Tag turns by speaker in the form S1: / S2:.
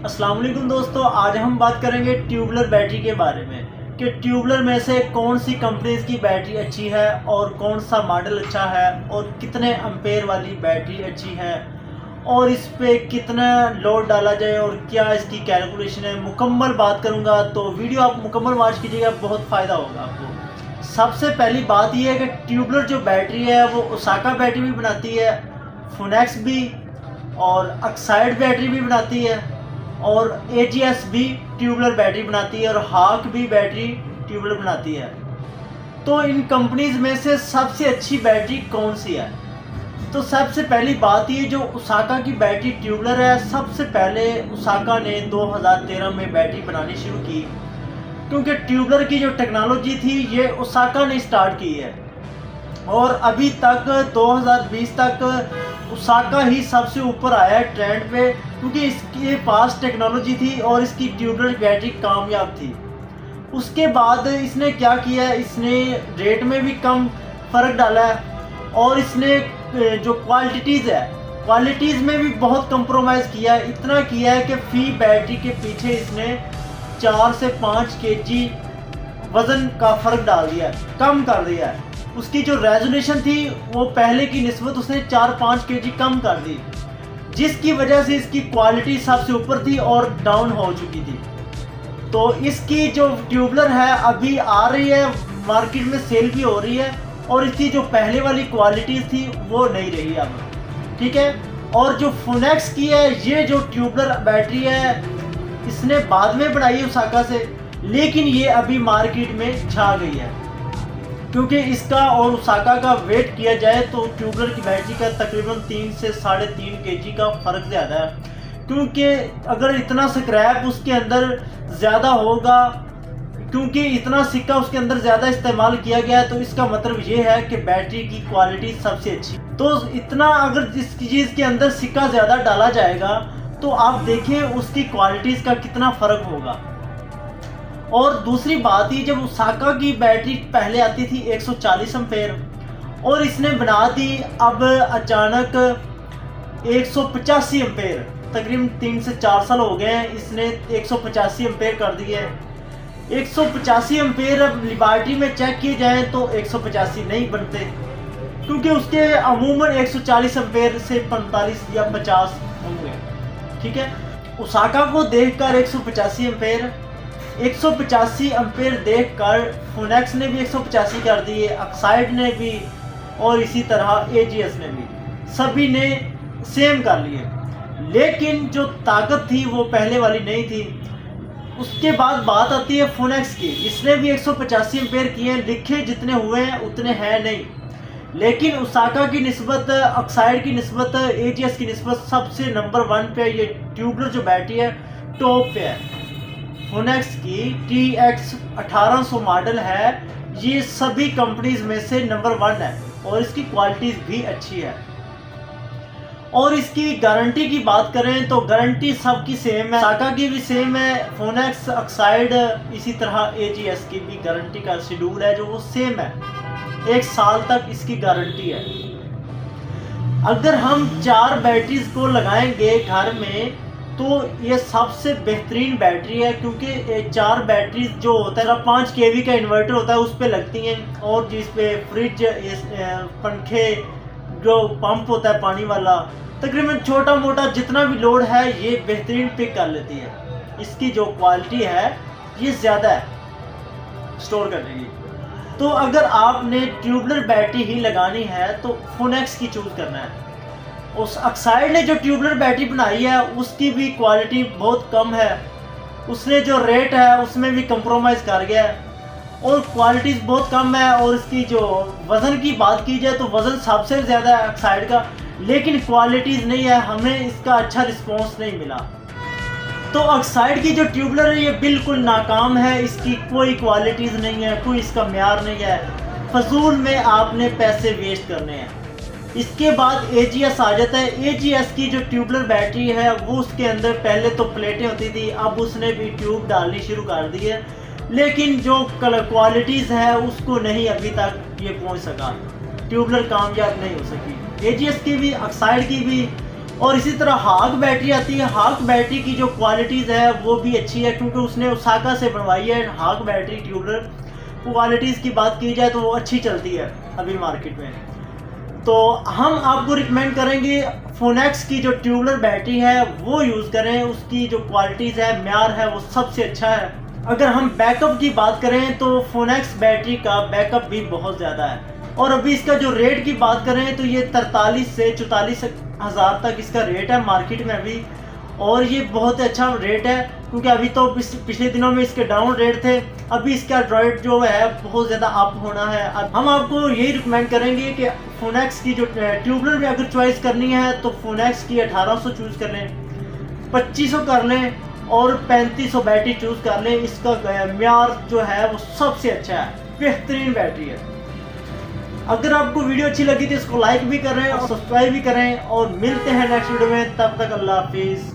S1: अस्सलाम वालेकुम दोस्तों, आज हम बात करेंगे ट्यूबलर बैटरी के बारे में कि ट्यूबलर में से कौन सी कंपनीज की बैटरी अच्छी है और कौन सा मॉडल अच्छा है और कितने एम्पेयर वाली बैटरी अच्छी है और इस पे कितना लोड डाला जाए और क्या इसकी कैलकुलेशन है। मुकम्मल बात करूंगा तो वीडियो आप मुकम्मल वॉच कीजिएगा, बहुत फ़ायदा होगा आपको। सबसे पहली बात यह है कि ट्यूबलर जो बैटरी है वो ओसाका बैटरी भी बनाती है, फुनेक्स भी और अक्साइड बैटरी भी बनाती है और AGS भी ट्यूबलर बैटरी बनाती है और हाक भी बैटरी ट्यूबलर बनाती है। तो इन कंपनीज में से सबसे अच्छी बैटरी कौन सी है? तो सबसे पहली बात ये जो ओसाका की बैटरी ट्यूबलर है, सबसे पहले ओसाका ने 2013 में बैटरी बनानी शुरू की, क्योंकि ट्यूबलर की जो टेक्नोलॉजी थी ये ओसाका ने स्टार्ट की है और अभी तक 2020 तक ओसाका ही सबसे ऊपर आया है ट्रेंड पे, क्योंकि इसके पास टेक्नोलॉजी थी और इसकी ट्यूबलर बैटरी कामयाब थी। उसके बाद इसने क्या किया, इसने रेट में भी कम फ़र्क डाला है और इसने जो क्वालिटीज़ में भी बहुत कंप्रोमाइज़ किया है। इतना किया है कि फी बैटरी के पीछे इसने 4 से 5 kg वज़न का फ़र्क डाल दिया है, कम कर दिया है। उसकी जो रेजोल्यूशन थी वो पहले की निस्बत उसने 4-5 kg कम कर दी, जिसकी वजह से इसकी क्वालिटी सबसे ऊपर थी और डाउन हो चुकी थी। तो इसकी जो ट्यूबलर है अभी आ रही है, मार्केट में सेल भी हो रही है और इसकी जो पहले वाली क्वालिटी थी वो नहीं रही अब, ठीक है। और जो फुनेक्स की है, ये जो ट्यूबलर बैटरी है इसने बाद में बनाई है ओसाका से, लेकिन ये अभी मार्केट में छा गई है, क्योंकि इसका और ओसाका का वेट किया जाए तो ट्यूबलर की बैटरी का तकरीबन 3 से 3.5 kg का फ़र्क ज़्यादा है। क्योंकि अगर इतना स्क्रैप उसके अंदर ज़्यादा होगा, क्योंकि इतना सिक्का उसके अंदर ज़्यादा इस्तेमाल किया गया है, तो इसका मतलब ये है कि बैटरी की क्वालिटी सबसे अच्छी। तो इतना अगर जिस चीज़ के अंदर सिक्का ज़्यादा डाला जाएगा तो आप देखें उसकी क्वालिटीज़ का कितना फ़र्क होगा। और दूसरी बात ही, जब ओसाका की बैटरी पहले आती थी 140 एम्पेयर और इसने बना दी अब अचानक 185 एम्पेयर, तकरीबन 3 से 4 साल हो गए हैं, इसने 185 एम्पेयर कर दिए हैं। 185 एम्पेयर अब लिबर्टी में चेक किए जाएँ तो 185 नहीं बनते, क्योंकि उसके अमूमन 140 एम्पेयर से 45 या 50 होंगे, ठीक है। ओसाका को देखकर 185 एम्पेयर देखकर फुनेक्स ने भी 185 कर दिए, अक्साइड ने भी और इसी तरह AGS ने भी, सभी ने सेम कर लिए। लेकिन जो ताकत थी वो पहले वाली नहीं थी। उसके बाद बात आती है फुनेक्स की, इसने भी 185 एम्पेयर किए हैं, लिखे जितने हुए हैं उतने हैं नहीं, लेकिन ओसाका की निस्बत, अक्साइड की निस्बत, AGS की निस्बत सबसे नंबर 1 पे ये ट्यूबलर जो बैटरी है टॉप पे है। फुनेक्स की TX 1800 मॉडल है, ये सभी कंपनीज में से नंबर 1 है और इसकी क्वालिटीज भी अच्छी है। और इसकी गारंटी की बात करें तो गारंटी सबकी सेम है, ओसाका की भी सेम है, फुनेक्स, अक्साइड, इसी तरह AGS की भी गारंटी का शेड्यूल है जो वो सेम है, 1 साल तक इसकी गारंटी है। अगर हम 4 बैटरीज को लगाएंगे घर में तो ये सबसे बेहतरीन बैटरी है, क्योंकि 4 बैटरीज जो होता है 5 kV का इन्वर्टर होता है उस पे लगती हैं, और जिस पे फ्रिज, पंखे, जो पंप होता है पानी वाला, तकरीबन छोटा मोटा जितना भी लोड है ये बेहतरीन पिक कर लेती है। इसकी जो क्वालिटी है ये ज़्यादा है स्टोर करने की। तो अगर आपने ट्यूबलर बैटरी ही लगानी है तो फुनेक्स की चूज़ करना है। उस अक्साइड ने जो ट्यूबलर बैटरी बनाई है उसकी भी क्वालिटी बहुत कम है, उसने जो रेट है उसमें भी कंप्रोमाइज़ कर गया है और क्वालिटीज़ बहुत कम है। और इसकी जो वज़न की बात की जाए तो वज़न सबसे ज़्यादा है अक्साइड का, लेकिन क्वालिटीज़ नहीं है, हमें इसका अच्छा रिस्पॉन्स नहीं मिला। तो अक्साइड की जो ट्यूबलर है ये बिल्कुल नाकाम है, इसकी कोई क्वालिटीज़ नहीं है, कोई इसका म्यार नहीं है, फजूल में आपने पैसे वेस्ट करने हैं। इसके बाद AGS आ जाता है। AGS की जो ट्यूबलर बैटरी है वो उसके अंदर पहले तो प्लेटें होती थी, अब उसने भी ट्यूब डालनी शुरू कर दी है, लेकिन जो क्वालिटीज़ है उसको नहीं अभी तक ये पहुंच सका, ट्यूबलर कामयाब नहीं हो सकी। AGS की भी, अक्साइड की भी और इसी तरह हाक बैटरी आती है। हाक बैटरी की जो क्वालिटीज़ है वो भी अच्छी है, क्योंकि उसने ओसाका से बनवाई है हाक बैटरी ट्यूबलर। क्वालिटीज़ की बात की जाए तो वो अच्छी चलती है अभी मार्केट में। तो हम आपको रिकमेंड करेंगे फोनेक्स की जो ट्यूबलर बैटरी है वो यूज़ करें। उसकी जो क्वालिटीज़ है, म्यार है, वो सबसे अच्छा है। अगर हम बैकअप की बात करें तो फोनेक्स बैटरी का बैकअप भी बहुत ज़्यादा है। और अभी इसका जो रेट की बात करें तो ये 43 से 44 हज़ार तक इसका रेट है मार्केट में अभी। और ये बहुत अच्छा रेट है, क्योंकि अभी तो पिछले दिनों में इसके डाउन रेट थे, अभी इसका रेट जो है बहुत ज़्यादा अप होना है। अब हम आपको यही रिकमेंड करेंगे कि फोनेक्स की जो ट्यूबलर में अगर चॉइस करनी है तो फोनेक्स की 1800 चूज़ कर लें, 2500 कर लें और 3500 बैटरी चूज़ कर लें। इसका म्यार जो है वो सबसे अच्छा है, बेहतरीन बैटरी है। अगर आपको वीडियो अच्छी लगी तो इसको लाइक भी करें और सब्सक्राइब भी करें, और मिलते हैं नेक्स्ट वीडियो में। तब तक अल्लाह हाफिज़।